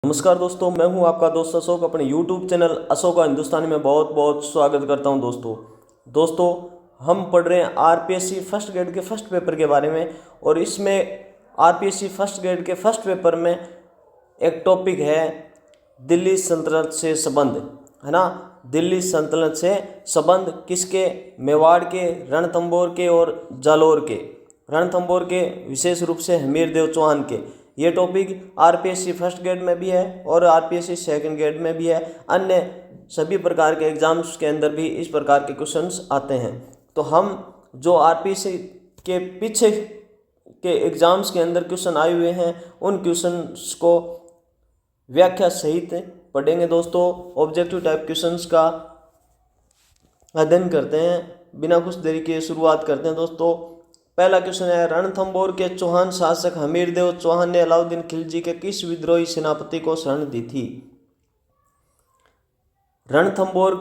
नमस्कार दोस्तों, मैं हूं आपका दोस्त अशोक। अपने YouTube चैनल अशोक हिंदुस्तानी में बहुत बहुत स्वागत करता हूं। दोस्तों हम पढ़ रहे हैं आरपीएससी फर्स्ट ग्रेड के फर्स्ट पेपर के बारे में। और इसमें आरपीएससी फर्स्ट ग्रेड के फर्स्ट पेपर में एक टॉपिक है दिल्ली सल्तनत से संबंध, है ना। दिल्ली सल्तनत से संबंध किसके? मेवाड़ के, रणथंभौर के और जालौर के। रणथंभौर के विशेष रूप से हमीरदेव चौहान के। ये टॉपिक आरपीएससी फर्स्ट ग्रेड में भी है और आरपीएससी सेकंड ग्रेड में भी है। अन्य सभी प्रकार के एग्जाम्स के अंदर भी इस प्रकार के क्वेश्चंस आते हैं। तो हम जो आरपीएससी के पीछे के एग्जाम्स के अंदर क्वेश्चन आए हुए हैं उन क्वेश्चंस को व्याख्या सहित पढ़ेंगे दोस्तों। ऑब्जेक्टिव टाइप क्वेश्चंस का अध्ययन करते हैं। बिना कुछ देरी के शुरुआत करते हैं दोस्तों। पहला क्वेश्चन है, रणथंभौर के चौहान शासक हमीरदेव चौहान ने अलाउद्दीन खिलजी के किस विद्रोही सेनापति को शरण दी थी? रणथंभौर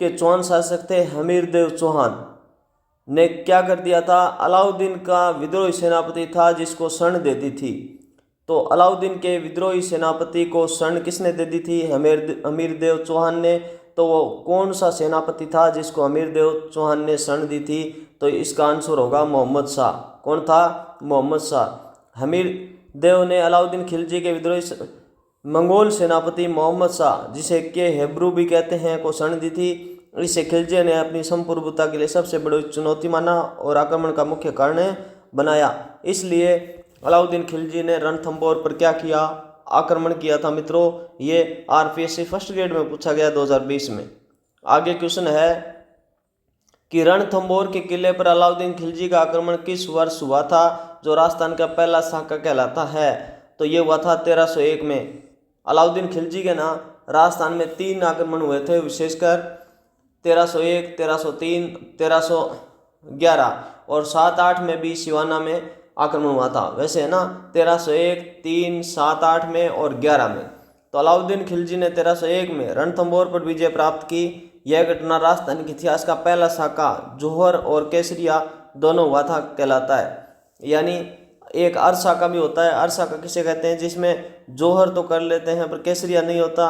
के चौहान शासक थे हमीरदेव चौहान ने क्या कर दिया था? अलाउद्दीन का विद्रोही सेनापति था जिसको शरण दे दी थी। तो अलाउद्दीन के विद्रोही सेनापति को शरण किसने दे दी थी? हमीरदेव चौहान ने। तो वो कौन सा सेनापति था जिसको हमीरदेव चौहान ने शरण दी थी? तो इसका आंसर होगा मोहम्मद शाह। कौन था? मोहम्मद शाह। हमीरदेव ने अलाउद्दीन खिलजी के विद्रोही मंगोल सेनापति मोहम्मद शाह, जिसे के हेब्रू भी कहते हैं, को शरण दी थी। इसे खिलजी ने अपनी संप्रभुता के लिए सबसे बड़ी चुनौती माना और आक्रमण का मुख्य कारण बनाया। इसलिए अलाउद्दीन खिलजी ने रणथंभौर पर क्या किया? आक्रमण किया था मित्रों। ये आरपीएससी फर्स्ट ग्रेड में पूछा गया 2020 में। आगे क्वेश्चन है कि रणथंभौर के किले पर अलाउद्दीन खिलजी का आक्रमण किस वर्ष हुआ था, जो राजस्थान का पहला साका कहलाता है? तो ये हुआ था 1301 में। अलाउद्दीन खिलजी के ना राजस्थान में 3 आक्रमण हुए थे, विशेषकर 1301, 1303, 1311 और 7-8 में भी सिवाना में आक्रमण हुआ था। वैसे है ना, 1301, 3, 7, 8 में और 11 में। तो अलाउद्दीन खिलजी ने 1301 में रणथंभौर पर विजय प्राप्त की। यह घटना राजस्थान के इतिहास का पहला साका जौहर और केसरिया दोनों हुआ था कहलाता है। यानी एक अर्धसाका भी होता है। अर्धसाका किसे कहते हैं? जिसमें जौहर तो कर लेते हैं पर केसरिया नहीं होता,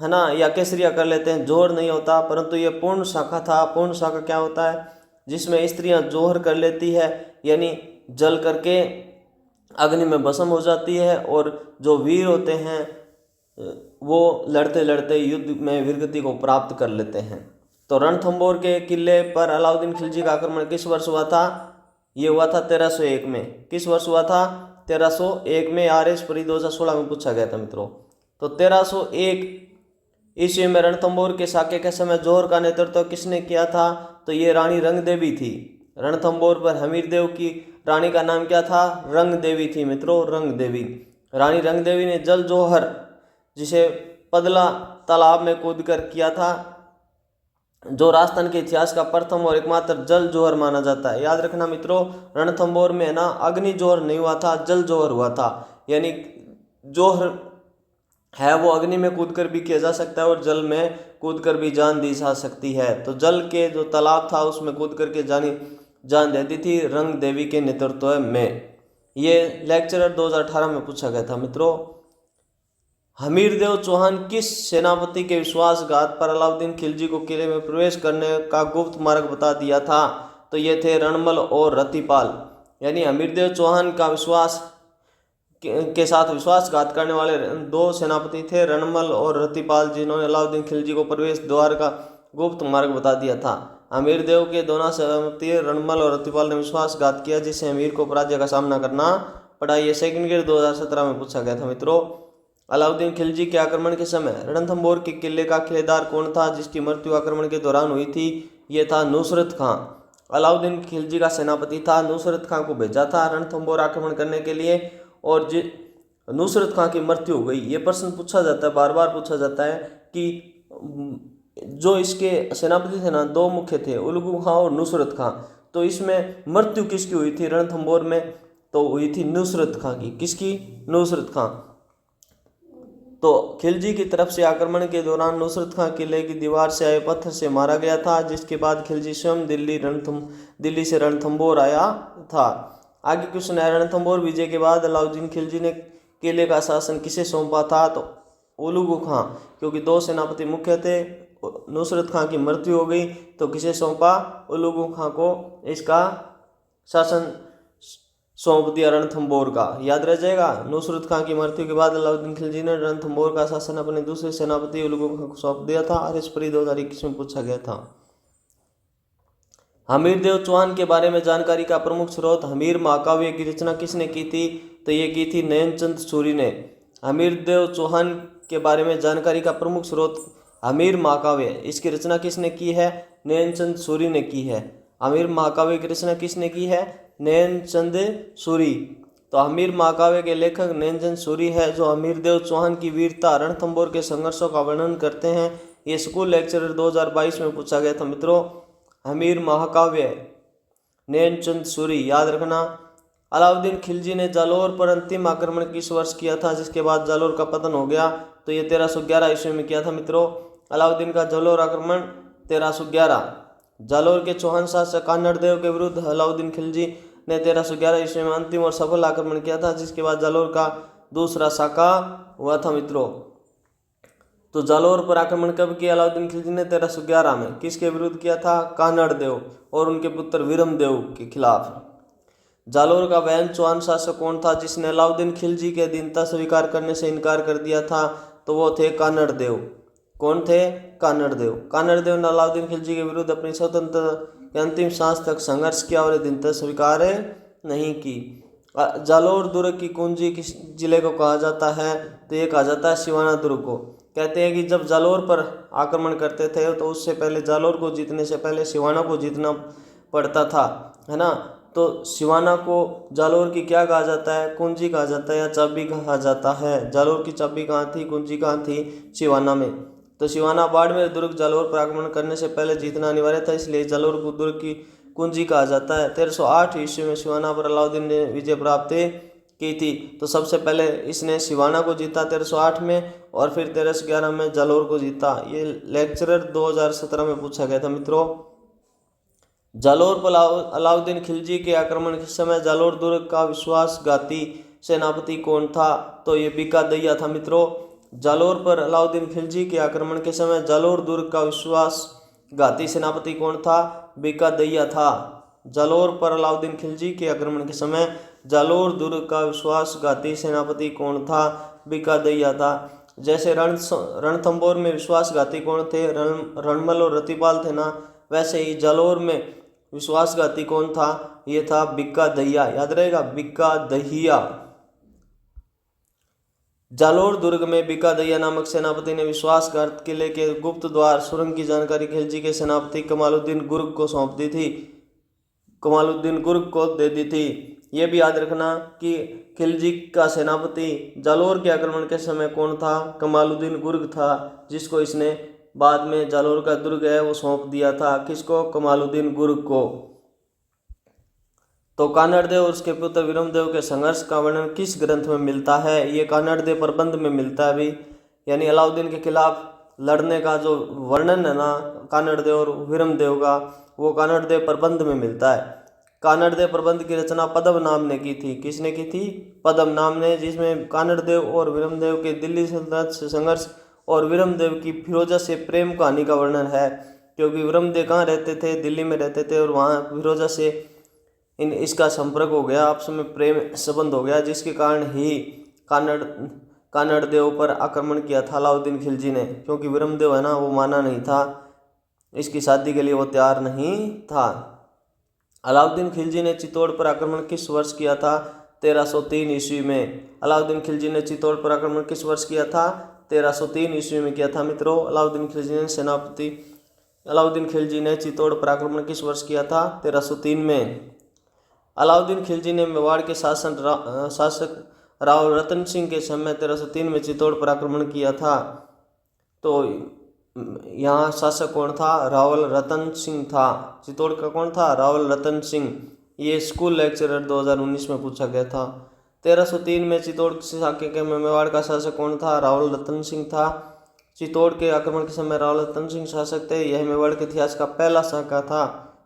है ना, या केसरिया कर लेते हैं, जौहर नहीं होता। परंतु ये पूर्ण शाखा था। पूर्ण शाखा क्या होता है? जिसमें स्त्रियां जौहर कर लेती है, यानी जल करके अग्नि में भस्म हो जाती है, और जो वीर होते हैं वो लड़ते लड़ते युद्ध में वीरगति को प्राप्त कर लेते हैं। तो रणथंभौर के किले पर अलाउद्दीन खिलजी का आक्रमण किस वर्ष हुआ था? ये हुआ था 1301 में। किस वर्ष हुआ था? 1301 में। आरएस परी 2016 में पूछा गया था मित्रों। तो 1301 ईस्वी में रणथंभौर के साके के समय जौहर का नेतृत्व किसने किया था? तो ये रानी रंगदेवी थी। रणथंभौर पर हमीरदेव की रानी का नाम क्या था? रंगदेवी थी मित्रों, रंगदेवी। रानी रंगदेवी ने जल जौहर, जिसे पदला तालाब में कूदकर किया था, जो राजस्थान के इतिहास का प्रथम और एकमात्र जल जौहर माना जाता है। याद रखना मित्रों, रणथंभौर में है ना अग्नि जौहर नहीं हुआ था, जल जौहर हुआ था। यानी जौहर है वो अग्नि में कूदकर भी किया जा सकता है और जल में कूदकर भी जान दी जा सकती है। तो जल के जो तालाब था उसमें कूद करके जान दे दी थी रंग देवी के नेतृत्व में। ये लेक्चरर 2018 में पूछा गया था मित्रों। हमीरदेव चौहान किस सेनापति के विश्वासघात पर अलाउद्दीन खिलजी को किले में प्रवेश करने का गुप्त मार्ग बता दिया था? तो ये थे रणमल और रतिपाल। यानी हमीरदेव चौहान का के साथ विश्वासघात करने वाले 2 सेनापति थे, रणमल और रतिपाल, जिन्होंने अलाउद्दीन खिलजी को प्रवेश द्वार का गुप्त मार्ग बता दिया था। हमीरदेव के दोनों सेनापति रणमल और रतिपाल ने विश्वासघात किया, जिससे हमीर को पराजय का सामना करना पड़ा। ये सेकंड ग्रेड 2017 में पूछा गया था मित्रों। अलाउद्दीन खिलजी के आक्रमण के समय रणथंभौर के किले का किलेदार कौन था जिसकी मृत्यु आक्रमण के दौरान हुई थी? ये था नुसरत खां। अलाउद्दीन खिलजी का सेनापति था। नुसरत खां को भेजा था रणथंभौर आक्रमण करने के लिए, और नुसरत खां की मृत्यु हो गई। ये प्रश्न पूछा जाता है, बार बार पूछा जाता है कि जो इसके सेनापति थे ना, 2 मुख्य थे, उलगू खां और नुसरत खां। तो इसमें मृत्यु किसकी हुई थी रणथंभौर में? तो हुई थी नुसरत खां की। किसकी? नुसरत खां। तो खिलजी की तरफ से आक्रमण के दौरान नुसरत खां किले की दीवार से आए पत्थर से मारा गया था, जिसके बाद खिलजी स्वयं दिल्ली से रणथंभौर आया था। आगे क्वेश्चन है, रणथंभौर विजय के बाद अलाउद्दीन खिलजी ने किले का शासन किसे सौंपा था? तो उलुगु खां, क्योंकि 2 सेनापति मुख्य थे। नुसरत खां की मृत्यु हो गई तो किसे सौंपा? उलुगु खां को इसका शासन सौंप दिया रणथंभौर का। याद रह जाएगा, नुसरत खां की मृत्यु के बाद अलाउद्दीन खिलजी ने रणथंभौर का शासन अपने दूसरे सेनापति उलुगु खां को सौंप दिया था। आर्यसपरी 2021 में पूछा गया था। हमीरदेव चौहान के बारे में जानकारी का प्रमुख स्रोत, हमीर महाकाव्य की रचना किसने की थी? तो ये की थी नयनचंद सूरी ने। हमीरदेव चौहान के बारे में जानकारी का प्रमुख स्रोत हमीर महाकाव्य, इसकी रचना किसने की है? नयनचंद सूरी ने की है। हमीर महाकाव्य की रचना किसने की है? नयनचंद सूरी। तो हमीर महाकाव्य के लेखक नयनचंद सूरी है, जो हमीरदेव चौहान की वीरता, रणथंभौर के संघर्षों का वर्णन करते हैं। ये स्कूल लेक्चरर 2022 में पूछा गया था मित्रों। हमीर महाकाव्य नयनचंद सूरी, याद रखना। अलाउद्दीन खिलजी ने जालोर पर अंतिम आक्रमण किस वर्ष किया था, जिसके बाद जालोर का पतन हो गया? तो ये 1311 ईस्वी में किया था मित्रों। अलाउद्दीन का जालोर आक्रमण 1311। जालोर के चौहान शासक कानड़देव के विरुद्ध अलाउद्दीन खिलजी ने 1311 ईस्वी में अंतिम और सफल आक्रमण किया था, जिसके बाद जालोर का दूसरा साका हुआ था मित्रों। तो जालोर पर आक्रमण कब किया अलाउद्दीन खिलजी ने? 1311 में। किसके विरुद्ध किया था? कानड़देव और उनके पुत्र विरमदेव के खिलाफ। जालोर का वहन चौहान शासक कौन था, जिसने अलाउद्दीन खिलजी के अधीनता स्वीकार करने से इनकार कर दिया था? तो वो थे कानड़देव। कौन थे? कानड़देव। कानड़देव ने अलाउद्दीन खिलजी के विरुद्ध अपनी स्वतंत्रता के अंतिम सांस तक संघर्ष किया और अधीनता स्वीकार नहीं की। जालोर दुर्ग की कुंजी किस जिले को कहा जाता है? तो ये कहा जाता है सिवाना दुर्ग को। कहते हैं कि जब जालोर पर आक्रमण करते थे तो उससे पहले, जालोर को जीतने से पहले सिवाना को जीतना पड़ता था, है ना। तो सिवाना को जालोर की क्या कहा जाता है? कुंजी कहा जाता है या चाबी कहा जाता है। जालोर की चाबी कहाँ थी? कुंजी कहाँ थी? सिवाना में। तो सिवाना बाड़मेर दुर्ग जालोर पर आक्रमण करने से पहले जीतना अनिवार्य था, इसलिए जालोर को दुर्ग की कुंजी कहा जाता है। 1308 ईस्वी में सिवाना पर अलाउद्दीन ने विजय प्राप्त की थी। तो सबसे पहले इसने सिवाना को जीता 1308 में, और फिर 1311 में जालोर को जीता। ये लेक्चरर 2017 में पूछा गया था मित्रों। जालोर पर अलाउद्दीन खिलजी के आक्रमण के समय जालोर दुर्ग का विश्वासघाती सेनापति कौन था? तो ये बीका दहिया था मित्रों। जालोर पर अलाउद्दीन खिलजी के आक्रमण के समय जालोर दुर्ग का विश्वासघाती सेनापति कौन था? बीका दहिया था। जालोर पर अलाउद्दीन खिलजी के आक्रमण के समय जालोर दुर्ग का विश्वासघाती सेनापति कौन था? बीका दहिया था। जैसे रणथंभौर में विश्वासघाती कौन थे? रणमल और रतिपाल थे ना, वैसे ही जालोर में विश्वासघाती कौन था? ये था बीका दहिया। याद रहेगा, बीका दहिया। जालोर दुर्ग में बीका दहिया नामक सेनापति ने विश्वासघात किले के गुप्त द्वार सुरंग की जानकारी खिलजी के सेनापति कमालुद्दीन गुर्ग को सौंप दी थी, कमालुद्दीन गुर्ग को दे दी थी। ये भी याद रखना कि खिलजी का सेनापति जालोर के आक्रमण के समय कौन था? कमालुद्दीन गुर्ग था, जिसको इसने बाद में जालोर का दुर्ग है वो सौंप दिया था। किसको? कमालुद्दीन गुर्ग को। तो कानड़देव और उसके पुत्र विरमदेव के संघर्ष का वर्णन किस ग्रंथ में मिलता है? ये कानड़देव प्रबंध में मिलता है अभी, यानी अलाउद्दीन के खिलाफ लड़ने का जो वर्णन है ना कानड़देव और विरमदेव का, वो कानड़देव प्रबंध में मिलता है। कानड़देव प्रबंध की रचना पद्म नाम ने की थी। किसने की थी? पद्म नाम ने, जिसमें कानड़देव और विरमदेव के दिल्ली सल्तनत से संघर्ष और विरमदेव की फिरोजा से प्रेम कहानी का वर्णन है। क्योंकि विरमदेव कहाँ रहते थे? दिल्ली में रहते थे, और वहाँ फिरोजा से इसका संपर्क हो गया, आपस में प्रेम संबंध हो गया, जिसके कारण ही कानड़देव पर आक्रमण किया था अलाउद्दीन खिलजी ने। क्योंकि विरमदेव है ना, वो माना नहीं था, इसकी शादी के लिए वो तैयार नहीं था। अलाउद्दीन खिलजी ने चित्तौड़ पर आक्रमण किस वर्ष किया था? 1303 ईस्वी में। अलाउद्दीन खिलजी ने चित्तौड़ पर आक्रमण किस वर्ष किया था? 1303 ईस्वी में किया था मित्रों। अलाउद्दीन खिलजी ने चित्तौड़ पर आक्रमण किस वर्ष किया था? 1303 में। अलाउद्दीन खिलजी ने मेवाड़ के शासक रावल रतन सिंह के समय 1303 में चित्तौड़ पर आक्रमण किया था। तो यहाँ शासक कौन था? रावल रतन सिंह था। चित्तौड़ का कौन था? रावल रतन सिंह। ये स्कूल लेक्चरर 2019 में पूछा गया था। 1303 में चित्तौड़ के मेवाड़ का शासक कौन था? रावल रतन सिंह था। चित्तौड़ के आक्रमण के समय रावल रतन सिंह शासक थे। यह मेवाड़ के इतिहास का पहला शाखा था।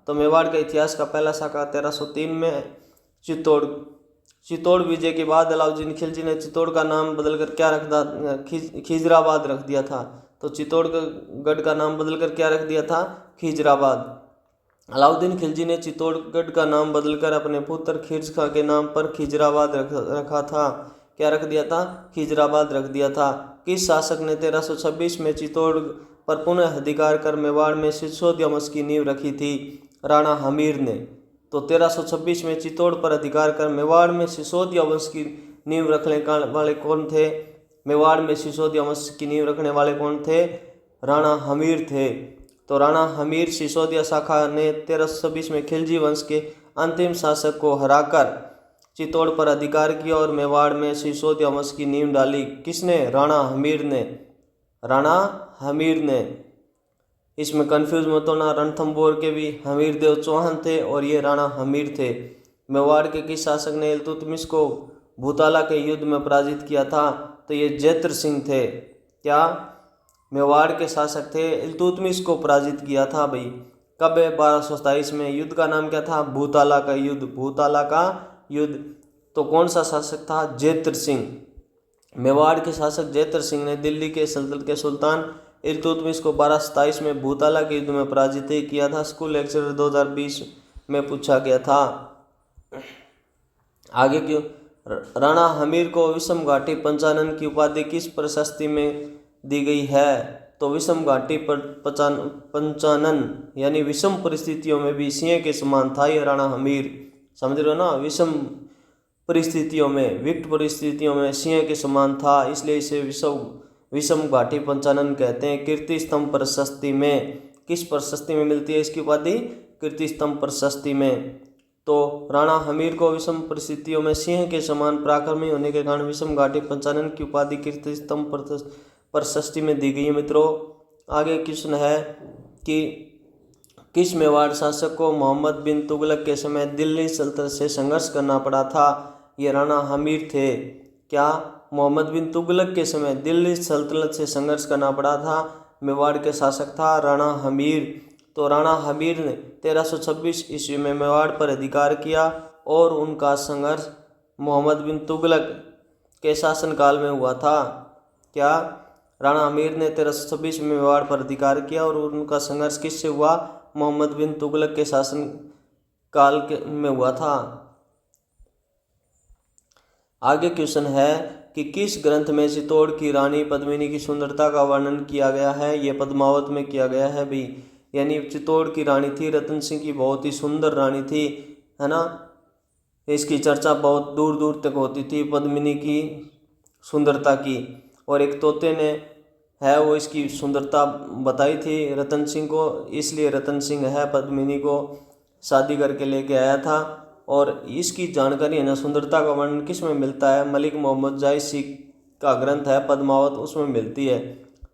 तो मेवाड़ के इतिहास का पहला शाखा 1303 में चित्तौड़ चित्तौड़ विजय के बाद अलाउद्दीन खिलजी ने चित्तौड़ का नाम बदलकर क्या रख दिया, खिजराबाद रख दिया था। तो चित्तौड़गढ़ का नाम बदलकर क्या रख दिया था, खिजराबाद। अलाउद्दीन खिलजी ने चित्तौड़गढ़ का नाम बदलकर अपने पुत्र खिर्ज खां के नाम पर खिजराबाद रखा था। क्या रख दिया था, खिजराबाद रख दिया था। किस शासक ने 1326 में चित्तौड़ पर पुनः अधिकार कर मेवाड़ में सिसोदिया वंश की नींव रखी थी? राणा हमीर ने। तो 1326 में चित्तौड़ पर अधिकार कर मेवाड़ में सिसोदिया वंश की नींव रखने वाले कौन थे? मेवाड़ में सिसोदिया वंश की नींव रखने वाले कौन थे? राणा हमीर थे। तो राणा हमीर सिसोदिया शाखा ने 1326 में खिलजी वंश के अंतिम शासक को हराकर चित्तौड़ पर अधिकार किया और मेवाड़ में सिसोदिया वंश की नींव डाली। किसने? राणा हमीर ने। राणा हमीर ने। इसमें कंफ्यूज मत होना, रणथंभौर के भी हमीर देव चौहान थे और ये राणा हमीर थे। मेवाड़ के किस शासक ने इल्तुतमिश को भूताला के युद्ध में पराजित किया था? तो ये जैत्र सिंह थे। क्या? मेवाड़ के शासक थे, इल्तुतमिश को पराजित किया था भाई। कब है? 1227 में। युद्ध का नाम क्या था? भूताला का युद्ध। भूताला का युद्ध। तो कौन सा शासक था? जैत्र सिंह। मेवाड़ के शासक जैत्र सिंह ने दिल्ली के सल्तनत के सुल्तान इल्तुतमिश को 1227 में भूताला के युद्ध में पराजित किया था। स्कूल लेक्चर 2020 में पूछा गया था। आगे क्यों? राणा हमीर को विषम घाटी पंचानन की उपाधि किस प्रशस्ति में दी गई है? तो विषम घाटी पर पंचानन यानी विषम परिस्थितियों में भी सिंह के समान था ये राणा हमीर। समझ रहे हो ना? विषम परिस्थितियों में, विकट परिस्थितियों में सिंह के समान था, इसलिए इसे विषम घाटी पंचानन कहते हैं। कीर्ति स्तंभ प्रशस्ति में, किस प्रशस्ति में मिलती है इसकी उपाधि? कीर्ति स्तंभ प्रशस्ति में। तो राणा हमीर को विषम परिस्थितियों में सिंह के समान पराक्रमी होने के कारण विषम घाटी पंचानन की उपाधि कीर्ति स्तंभ प्रशस्ति में दी गई है मित्रों। आगे क्वेश्चन है कि किस मेवाड़ शासक को मोहम्मद बिन तुगलक के समय दिल्ली सल्तनत से संघर्ष करना पड़ा था? ये राणा हमीर थे। क्या? मोहम्मद बिन तुगलक के समय दिल्ली सल्तनत से संघर्ष करना पड़ा था। मेवाड़ के शासक था राणा हमीर। तो राणा हमीर ने 1326 ईस्वी में मेवाड़ पर अधिकार किया और उनका संघर्ष मोहम्मद बिन तुगलक के शासनकाल में हुआ था। क्या? राणा हमीर ने 1326 में मेवाड़ पर अधिकार किया और उनका संघर्ष किससे हुआ? मोहम्मद बिन तुगलक के शासन काल में हुआ था। आगे क्वेश्चन है कि किस ग्रंथ में चित्तौड़ की रानी पद्मिनी की सुंदरता का वर्णन किया गया है? ये पद्मावत में किया गया है भी। यानी चित्तौड़ की रानी थी रतन सिंह की, बहुत ही सुंदर रानी थी, है ना। इसकी चर्चा बहुत दूर दूर तक होती थी पद्मिनी की सुंदरता की। और एक तोते ने है वो इसकी सुंदरता बताई थी रतन सिंह को, इसलिए रतन सिंह है पद्मिनी को शादी करके लेके आया था। और इसकी जानकारी है ना, सुंदरता का वर्णन किस में मिलता है? मलिक मोहम्मद जायसी का ग्रंथ है पद्मावत, उसमें मिलती है।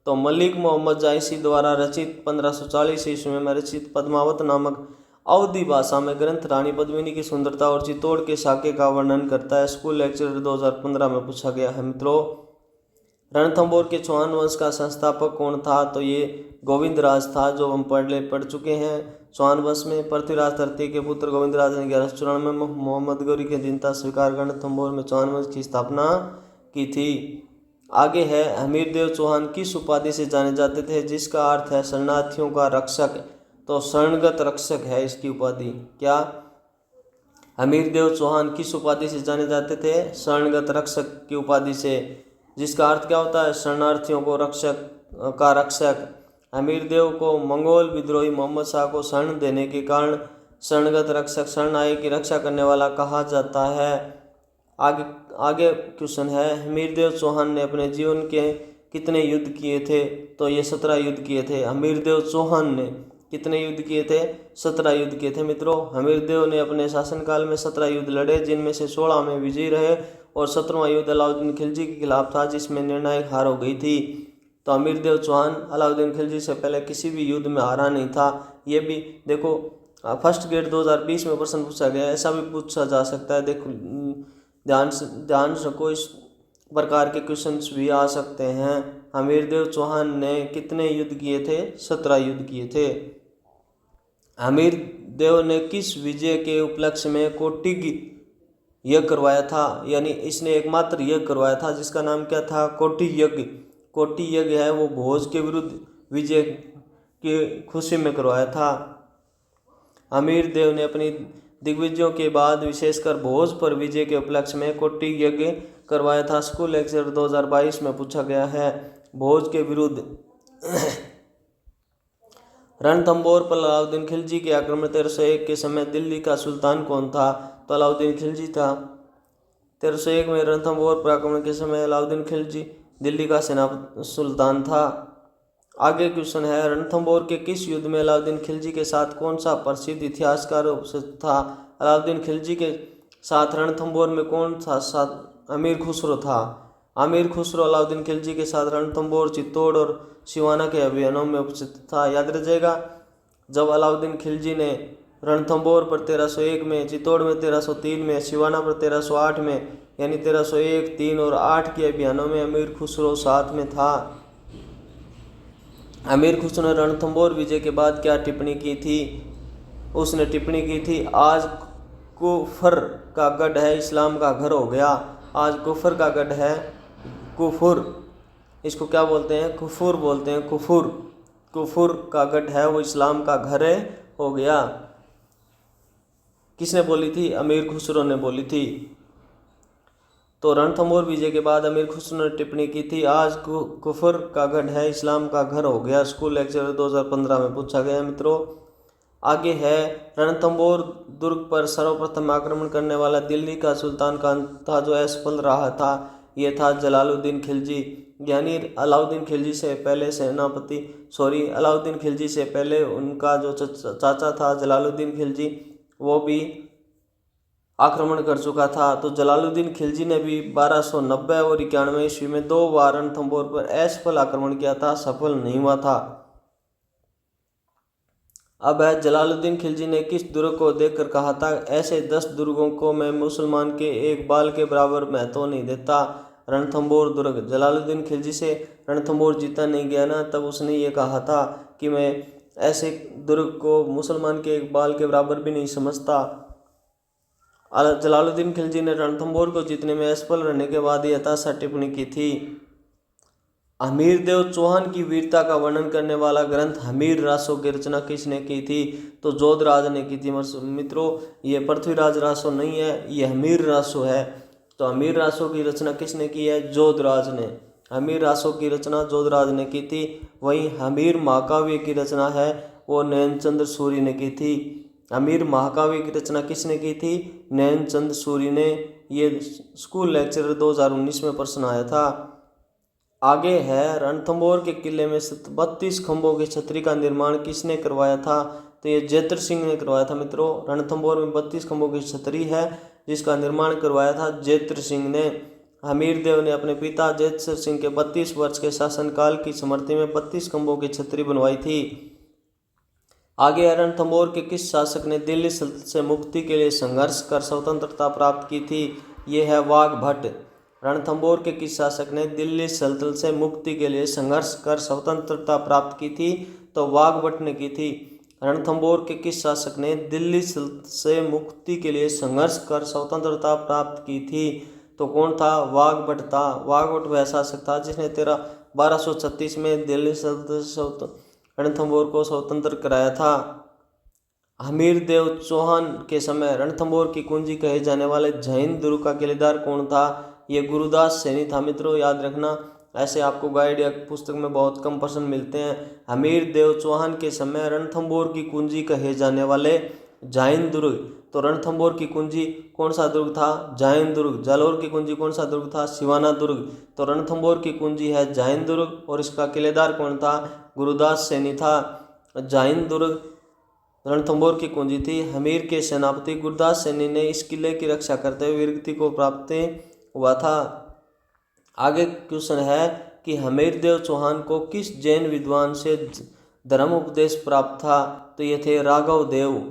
तो मलिक मोहम्मद जायसी द्वारा रचित 1540 ईस्वी में रचित पद्मावत नामक अवधी भाषा में ग्रंथ रानी पद्मिनी की सुंदरता और चित्तौड़ के साके का वर्णन करता है। स्कूल लेक्चर 2015 में पूछा गया है मित्रों। रणथंभौर के चौहान वंश का संस्थापक कौन था? तो ये गोविंदराज था, जो हम पढ़ चुके हैं। चौहान वंश में पृथ्वीराज तृतीय के पुत्र गोविंदराज ने 1194 में मोहम्मद गौरी की अधीनता स्वीकार कर रणथंभौर में चौहान वंश की स्थापना की थी। आगे है हमीर देव चौहान किस उपाधि से जाने जाते थे? जिसका अर्थ है शरणार्थियों का रक्षक। तो शरणगत रक्षक है इसकी उपाधि। क्या? हमीर देव चौहान किस उपाधि से जाने जाते थे? शरणगत रक्षक की उपाधि से, जिसका अर्थ क्या होता है? शरणार्थियों को रक्षक। हमीर देव को मंगोल विद्रोही मोहम्मद शाह को शरण देने के कारण शरणगत रक्षक, शरण आए की रक्षा करने वाला कहा जाता है। आगे क्वेश्चन है हमीर देव चौहान ने अपने जीवन के कितने युद्ध किए थे? तो ये 17 युद्ध किए थे। हमीर देव चौहान ने कितने युद्ध किए थे? 17 युद्ध किए थे मित्रों। हमीर देव ने अपने शासनकाल में 17 युद्ध लड़े, जिनमें से 16 में विजयी रहे और 17वां युद्ध अलाउद्दीन खिलजी के खिलाफ था, जिसमें निर्णायक हार हो गई थी। तो हमीर देव चौहान अलाउद्दीन खिलजी से पहले किसी भी युद्ध में हारा नहीं था। ये भी देखो फर्स्ट ग्रेड 2020 में प्रश्न पूछा गया, ऐसा भी पूछा जा सकता है। देखो ध्यान रखो, इस प्रकार के क्वेश्चंस भी आ सकते हैं। हमीर देव चौहान ने कितने युद्ध किए थे? 17 युद्ध किए थे। हमीर देव ने किस विजय के उपलक्ष्य में कोटिग यज्ञ करवाया था, यानी इसने एकमात्र यज्ञ करवाया था जिसका नाम क्या था, कोटि यज्ञ। कोटि यज्ञ है वो भोज के विरुद्ध विजय की खुशी में करवाया था। हमीर देव ने अपनी दिग्विजयों के बाद विशेषकर भोज पर विजय के उपलक्ष्य में कोटि यज्ञ करवाया था। स्कूल लेक्चर 2022 में पूछा गया है। भोज के विरुद्ध रणथंभौर पर अलाउद्दीन खिलजी के आक्रमण 1301 के समय दिल्ली का सुल्तान कौन था, तो अलाउद्दीन खिलजी था। 1301 में रणथंभौर पर आक्रमण के समय अलाउद्दीन खिलजी दिल्ली का सेनापति सुल्तान था। आगे क्वेश्चन है, रणथंभौर के किस युद्ध में अलाउद्दीन खिलजी के साथ कौन सा प्रसिद्ध इतिहासकार उपस्थित था। अलाउद्दीन खिलजी के साथ रणथंभौर में कौन था साथ अमीर खुसरो था। अमीर खुसरो अलाउद्दीन खिलजी के साथ रणथंभौर, चित्तौड़ और सिवाना के अभियानों में उपस्थित था। याद रखिएगा, जब अलाउद्दीन खिलजी ने रणथंभौर पर 1301 में, चित्तौड़ में 1303 में, सिवाना पर 1308 में, यानी 1301, 3 और 8 के अभियानों में अमीर खुसरो साथ में था। अमीर खुसरो ने रणथंभौर विजय के बाद क्या टिप्पणी की थी। उसने टिप्पणी की थी, आज कुफर का गढ़ है, इस्लाम का घर हो गया। आज कुफर का गढ़ है, कुफुर, इसको क्या बोलते हैं, कुफुर बोलते हैं, कुफुर। कुफुर का गढ़ है वो इस्लाम का घर हो गया। किसने बोली थी, अमीर खुसरो ने बोली थी। तो रणथंभौर विजय के बाद अमीर खुसरो ने टिप्पणी की थी, आज कुफर का गढ़ है, इस्लाम का घर हो गया। स्कूल लेक्चर 2015 में पूछा गया मित्रों। आगे है, रणथंभौर दुर्ग पर सर्वप्रथम आक्रमण करने वाला दिल्ली का सुल्तान कौन था जो असफल रहा था। ये था जलालुद्दीन खिलजी, यानी अलाउद्दीन खिलजी से पहले अलाउद्दीन खिलजी से पहले उनका जो चाचा था जलालुद्दीन खिलजी, वो भी आक्रमण कर चुका था। तो जलालुद्दीन खिलजी ने भी 1290 और 91 ईस्वी में 2 बार रणथंभौर पर असफल आक्रमण किया था, सफल नहीं हुआ था। अब है, जलालुद्दीन खिलजी ने किस दुर्ग को देखकर कहा था, ऐसे 10 दुर्गों को मैं मुसलमान के एक बाल के बराबर महत्व नहीं देता। रणथंभौर दुर्ग, जलालुद्दीन खिलजी से रणथंभौर जीता नहीं गया ना, तब उसने ये कहा था कि मैं ऐसे दुर्ग को मुसलमान के एक बाल के बराबर भी नहीं समझता। जलालुद्दीन खिलजी ने रणथंभौर को जीतने में असफल रहने के बाद ये हताशा टिप्पणी की थी। हमीरदेव चौहान की वीरता का वर्णन करने वाला ग्रंथ हमीर रासो की रचना किसने की थी, तो जोधराज ने की थी। मित्रों, ये पृथ्वीराज रासो नहीं है, ये हमीर रासो है। तो हमीर रासो की रचना किसने की है, जोधराज ने। हमीर रासो की रचना जोधराज ने की थी। वहीं हमीर महाकाव्य की रचना है वो नैनचंद्र सूरी ने की थी। हमीर महाकाव्य की रचना किसने की थी, नैनचंद सूरी ने। ये स्कूल लेक्चर 2019 में प्रश्न आया था। आगे है, रणथंभौर के किले में 32 खंभों की छतरी का निर्माण किसने करवाया था, तो ये जेत्र सिंह ने करवाया था। मित्रों, रणथंभौर में 32 खंभों की छतरी है जिसका निर्माण करवाया था जेत्र सिंह ने। हमीरदेव ने अपने पिता जेत्र सिंह के 32 वर्ष के शासनकाल की स्मृति में 32 खंभों की छतरी बनवाई थी। आगे, रणथंभौर के किस शासक ने दिल्ली सल्तनत से मुक्ति के लिए संघर्ष कर स्वतंत्रता प्राप्त की थी, ये है वाघभट्ट। रणथंभौर के किस शासक ने दिल्ली सल्तनत से मुक्ति के लिए संघर्ष कर स्वतंत्रता प्राप्त की थी, तो वाघभट्ट ने की थी। रणथंभौर के किस शासक ने दिल्ली सल्तनत से मुक्ति के लिए संघर्ष कर स्वतंत्रता प्राप्त की थी, तो कौन था, वाघभट्ट था। वाघभट्ट वह शासक था जिसने 1236 में दिल्ली सल्तनत रणथंभौर को स्वतंत्र कराया था। हमीरदेव चौहान के समय रणथंभौर की कुंजी कहे जाने वाले जैन दुर्ग का किलेदार कौन था, ये गुरुदास सैनी था। मित्रों, याद रखना, ऐसे आपको गाइड या पुस्तक में बहुत कम प्रश्न मिलते हैं। हमीरदेव चौहान के समय रणथंभौर की कुंजी कहे जाने वाले जैन दुर्ग, तो रणथंभौर की कुंजी कौन सा दुर्ग था, जैन दुर्ग। जालौर की कुंजी कौन सा दुर्ग था, सिवाना दुर्ग। तो रणथंभौर की कुंजी है जैन दुर्ग और इसका किलेदार कौन था, गुरुदास सैनी था। जैन दुर्ग रणथंभौर की कुंजी थी। हमीर के सेनापति गुरुदास सैनी ने इस किले की रक्षा करते हुए वीरगति को प्राप्त हुआ था। आगे क्वेश्चन है कि हमीरदेव चौहान को किस जैन विद्वान से धर्म उपदेश प्राप्त था, तो ये थे राघव देव।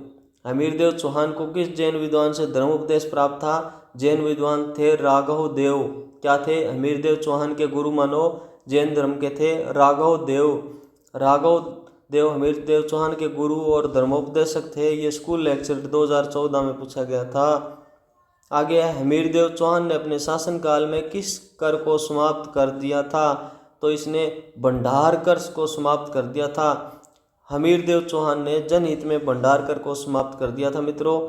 हमीरदेव चौहान को किस जैन विद्वान से धर्म उपदेश प्राप्त था, जैन विद्वान थे राघव देव। क्या थे, हमीरदेव चौहान के गुरु मानो जैन धर्म के थे राघव देव। राघव देव हमीरदेव चौहान के गुरु और धर्मोपदेशक थे। ये स्कूल लेक्चर 2014 में पूछा गया था। आगे है हमीरदेव चौहान ने अपने शासनकाल में किस कर को समाप्त कर दिया था? तो इसने भंडार कर को समाप्त कर दिया था। हमीरदेव चौहान ने जनहित में भंडार कर को समाप्त कर दिया था मित्रों।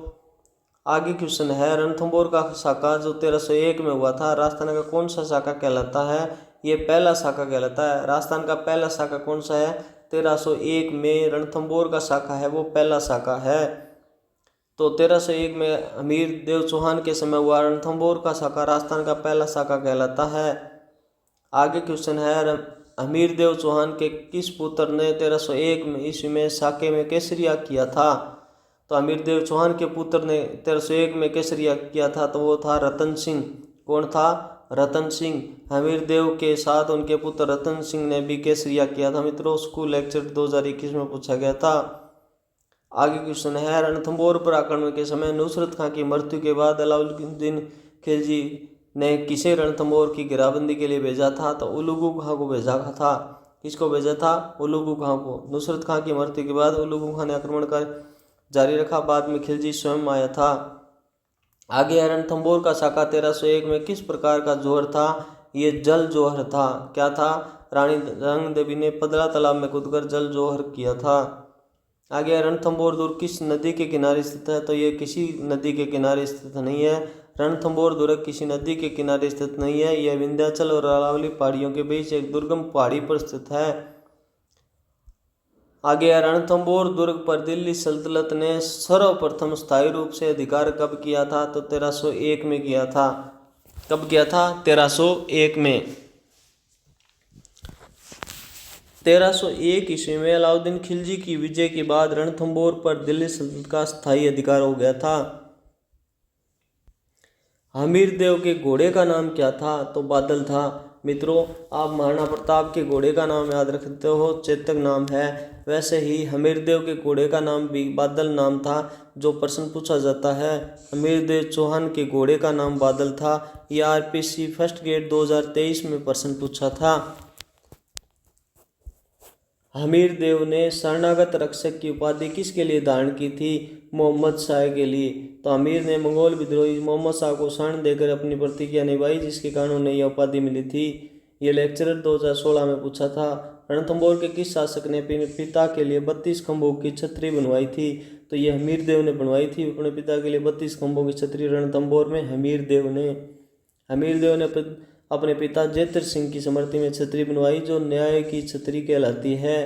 आगे क्वेश्चन है रणथंभौर का साका जो 1301 में हुआ था, राजस्थान का कौन सा साका कहलाता है? ये पहला साका कहलाता है। राजस्थान का पहला साका कौन सा है? 1301 में रणथंभौर का साका है वो पहला साका है। तो 1301 में हमीरदेव चौहान के समय हुआ रणथंभौर का साका राजस्थान का पहला साका कहलाता है। आगे क्वेश्चन है हमीरदेव चौहान के किस पुत्र ने 1301 में ईस्वी में साके में केसरिया किया था? तो हमीरदेव चौहान के पुत्र ने 1301 में केसरिया किया था तो वो था रतन सिंह। कौन था? रतन सिंह। हमीरदेव के साथ उनके पुत्र रतन सिंह ने भी केसरिया किया था मित्रों। स्कूल लेक्चर 2021 में पूछा गया था। आगे क्वेश्चन है रणथंभौर पर आक्रमण के समय नुसरत खां की मृत्यु के बाद अलाउद्दीन खिलजी ने किसे रणथंभौर की घेराबंदी के लिए भेजा था? तो उलुगु खां को भेजा था। किसको भेजा था? उलुगु खां को। नुसरत खां की मृत्यु के बाद उलुगु खां ने आक्रमण कर जारी रखा, बाद में खिलजी स्वयं आया था। आगे रणथंभौर का साका 1301 में किस प्रकार का जोहर था? ये जल जोहर था। क्या था? रानी रंग देवी ने पदला तालाब में कूदकर जल जोहर किया था। आगे रणथंभौर दुर्ग किस नदी के किनारे स्थित है? तो ये किसी नदी के किनारे स्थित नहीं है। रणथंभौर दुर्ग किसी नदी के किनारे स्थित नहीं है। यह विंध्याचल और अरावली पहाड़ियों के बीच एक दुर्गम पहाड़ी पर स्थित है। आगे रणथंभौर दुर्ग पर दिल्ली सल्तनत ने सर्वप्रथम स्थायी रूप से अधिकार कब किया था? तो 1301 में किया था। कब किया था? 1301 में। 1301 ईस्वी में अलाउद्दीन खिलजी की विजय के बाद रणथंभौर पर दिल्ली सल्तनत का स्थायी अधिकार हो गया था। हमीरदेव के घोड़े का नाम क्या था? तो बादल था। मित्रों, आप महाराणा प्रताप के घोड़े का नाम याद रखते हो, चेतक नाम है। वैसे ही हमीरदेव के घोड़े का नाम भी बादल नाम था, जो प्रश्न पूछा जाता है। हमीरदेव चौहान के घोड़े का नाम बादल था। यह आरपीसी फर्स्ट ग्रेड 2023 में प्रश्न पूछा था। हमीरदेव ने शरणागत रक्षक की उपाधि किसके लिए धारण की थी? मोहम्मद शाह के लिए। तो अमीर ने मंगोल विद्रोही मोहम्मद शाह को शरण देकर अपनी प्रतिज्ञा निभाई, जिसके कारण उन्हें यह उपाधि मिली थी। ये लेक्चरर 2016 में पूछा था। रणथंभौर के किस शासक ने अपने पिता के लिए 32 खंभों की छतरी बनवाई थी? तो ये हमीरदेव ने बनवाई थी अपने पिता के लिए 32 खंभों की छतरी रणथंभौर में हमीरदेव ने अपने पिता जैतर सिंह की स्मृति में छतरी बनवाई, जो न्याय की छतरी कहलाती है।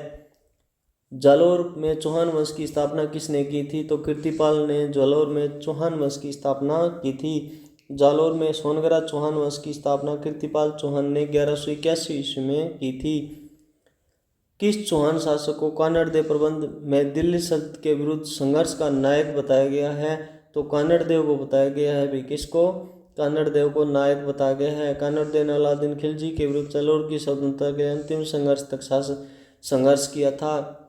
जालौर में चौहान वंश की स्थापना किसने की थी? तो कीर्तिपाल ने जालौर में चौहान वंश की स्थापना की थी। जालौर में सोनगरा चौहान वंश की स्थापना कीर्तिपाल चौहान ने 1181 ईस्वी में की थी। किस चौहान शासक को कानड़ देव प्रबंध में दिल्ली सल्तनत के विरुद्ध संघर्ष का नायक बताया गया है? तो कानड़ देव को बताया गया है। भी किसको? कानड़ देव को नायक बताया गया है। कानड़ देव ने अलाउद्दीन खिलजी के विरुद्ध जालौर की स्वतंत्रता के अंतिम संघर्ष तक संघर्ष किया था।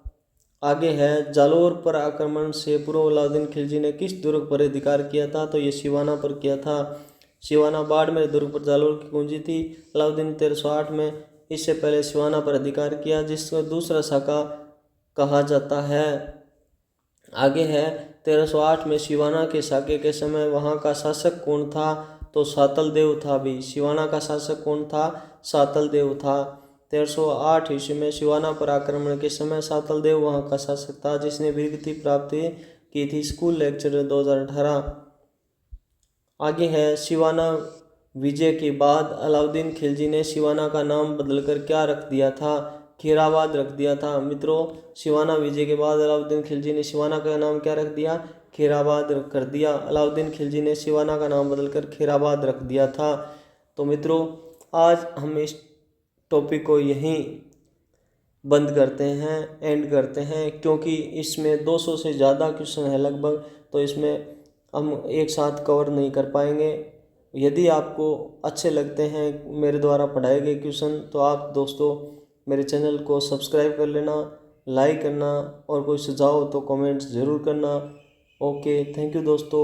आगे है जालौर पर आक्रमण से पूर्व अलाउद्दीन खिलजी ने किस दुर्ग पर अधिकार किया था? तो ये सिवाना पर किया था। सिवाना बाड़मेर दुर्ग पर जालौर की कुंजी थी। अलाउद्दीन 1308 में इससे पहले सिवाना पर अधिकार किया, जिसको दूसरा साका कहा जाता है। आगे है 1308 में सिवाना के साके के समय वहाँ का शासक कौन था? तो सातल देव था। भी सिवाना का शासक कौन था? सातल देव था। 1308 ईस्वी में सिवाना पर आक्रमण के समय सातल देव वहाँ का शासक था, जिसने वीरगति प्राप्त की थी। School lecture 2018। आगे है सिवाना विजय के बाद अलाउद्दीन खिलजी ने सिवाना का नाम बदलकर क्या रख दिया था? खीराबाद रख दिया था। मित्रों, सिवाना विजय के बाद अलाउद्दीन खिलजी ने सिवाना का नाम क्या रख दिया? खीराबाद कर दिया। अलाउद्दीन खिलजी ने सिवाना का नाम बदलकर खीराबाद रख दिया था। तो मित्रों, आज हम इस टॉपिक को यहीं बंद करते हैं, एंड करते हैं, क्योंकि इसमें 200 से ज़्यादा क्वेश्चन है लगभग, तो इसमें हम एक साथ कवर नहीं कर पाएंगे। यदि आपको अच्छे लगते हैं मेरे द्वारा पढ़ाए गए क्वेश्चन, तो आप दोस्तों मेरे चैनल को सब्सक्राइब कर लेना, लाइक करना, और कोई सुझाव हो तो कमेंट्स ज़रूर करना। ओके, थैंक यू दोस्तों।